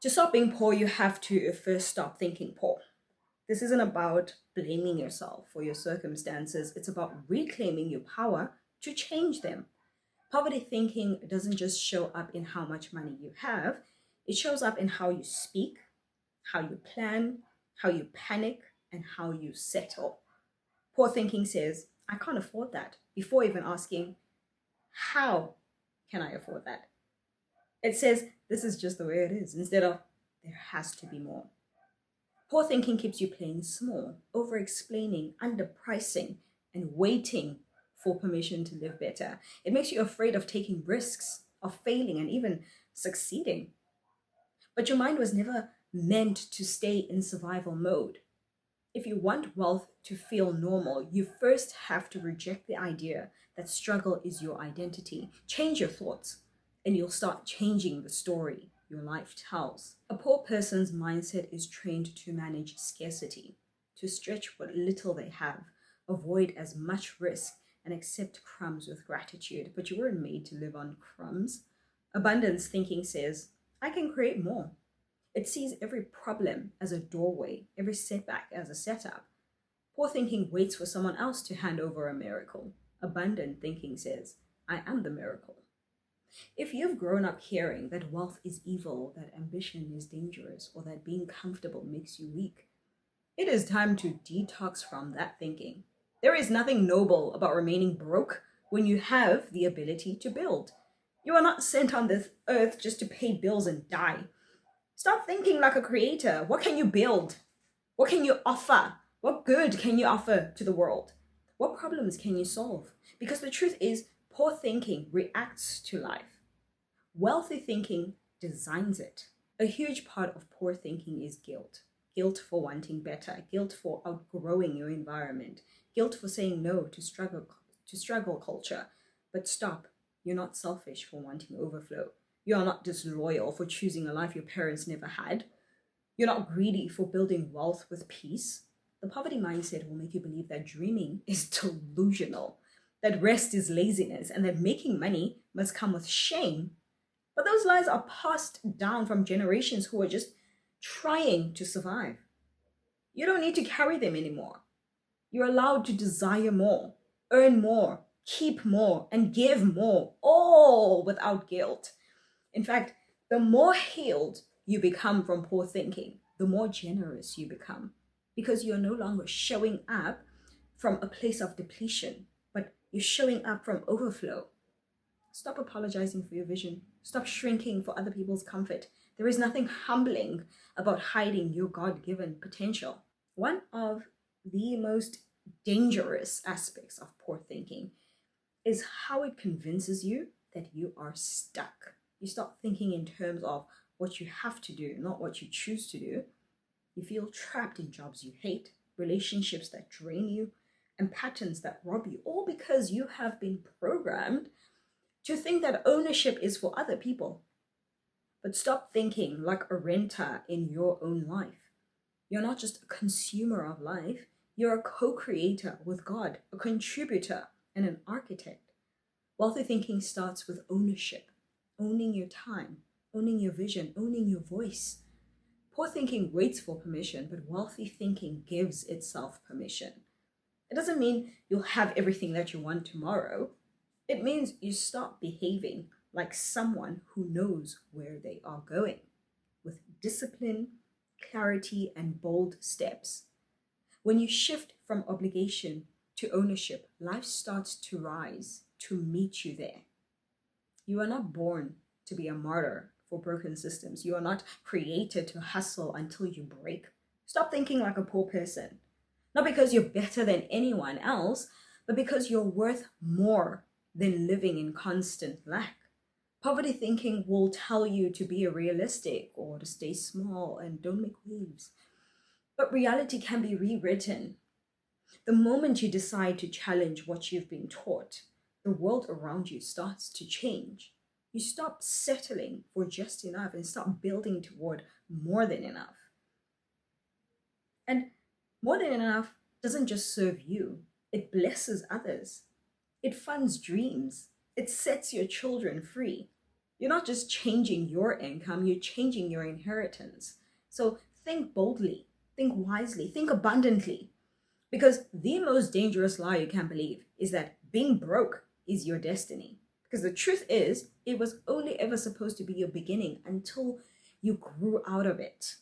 To stop being poor, you have to first stop thinking poor. This isn't about blaming yourself for your circumstances, it's about reclaiming your power to change them. Poverty thinking doesn't just show up in how much money you have, it shows up in how you speak, how you plan, how you panic, and how you settle. Poor thinking says, I can't afford that, before even asking, how can I afford that? It says, this is just the way it is, instead of, there has to be more. Poor thinking keeps you playing small, over explaining, underpricing, and waiting for permission to live better. It makes you afraid of taking risks, of failing, and even succeeding. But your mind was never meant to stay in survival mode. If you want wealth to feel normal, you first have to reject the idea that struggle is your identity. Change your thoughts, and you'll start changing the story your life tells. A poor person's mindset is trained to manage scarcity, to stretch what little they have, avoid as much risk, and accept crumbs with gratitude. But you weren't made to live on crumbs. Abundance thinking says, I can create more. It sees every problem as a doorway, every setback as a setup. Poor thinking waits for someone else to hand over a miracle. Abundant thinking says, I am the miracle. If you've grown up hearing that wealth is evil, that ambition is dangerous, or that being comfortable makes you weak, it is time to detox from that thinking. There is nothing noble about remaining broke when you have the ability to build. You are not sent on this earth just to pay bills and die. Start thinking like a creator. What can you build? What can you offer? What good can you offer to the world? What problems can you solve? Because the truth is, poor thinking reacts to life. Wealthy thinking designs it. A huge part of poor thinking is guilt. Guilt for wanting better, guilt for outgrowing your environment, guilt for saying no to struggle culture. But stop. You're not selfish for wanting overflow. You are not disloyal for choosing a life your parents never had. You're not greedy for building wealth with peace. The poverty mindset will make you believe that dreaming is delusional, that rest is laziness, and that making money must come with shame. But those lies are passed down from generations who are just trying to survive. You don't need to carry them anymore. You're allowed to desire more, earn more, keep more, and give more, all without guilt. In fact, the more healed you become from poor thinking, the more generous you become, because you're no longer showing up from a place of depletion, but you're showing up from overflow. Stop apologizing for your vision. Stop shrinking for other people's comfort. There is nothing humbling about hiding your God-given potential. One of the most dangerous aspects of poor thinking is how it convinces you that you are stuck. You start thinking in terms of what you have to do, not what you choose to do. You feel trapped in jobs you hate, relationships that drain you, and patterns that rob you, all because you have been programmed to think that ownership is for other people. But stop thinking like a renter in your own life. You're not just a consumer of life, you're a co-creator with God, a contributor, and an architect. Wealthy thinking starts with ownership, owning your time, owning your vision, owning your voice. Poor thinking waits for permission, but wealthy thinking gives itself permission. It doesn't mean you'll have everything that you want tomorrow. It means you stop behaving like someone who knows where they are going, with discipline, clarity, and bold steps. When you shift from obligation to ownership, life starts to rise to meet you there. You are not born to be a martyr for broken systems. You are not created to hustle until you break. Stop thinking like a poor person. Not because you're better than anyone else, but because you're worth more than living in constant lack. Poverty thinking will tell you to be realistic or to stay small and don't make waves. But reality can be rewritten. The moment you decide to challenge what you've been taught, the world around you starts to change. You stop settling for just enough and start building toward more than enough. And more than enough doesn't just serve you, it blesses others. It funds dreams. It sets your children free. You're not just changing your income, you're changing your inheritance. So think boldly, think wisely, think abundantly. Because the most dangerous lie you can believe is that being broke is your destiny. Because the truth is, it was only ever supposed to be your beginning until you grew out of it.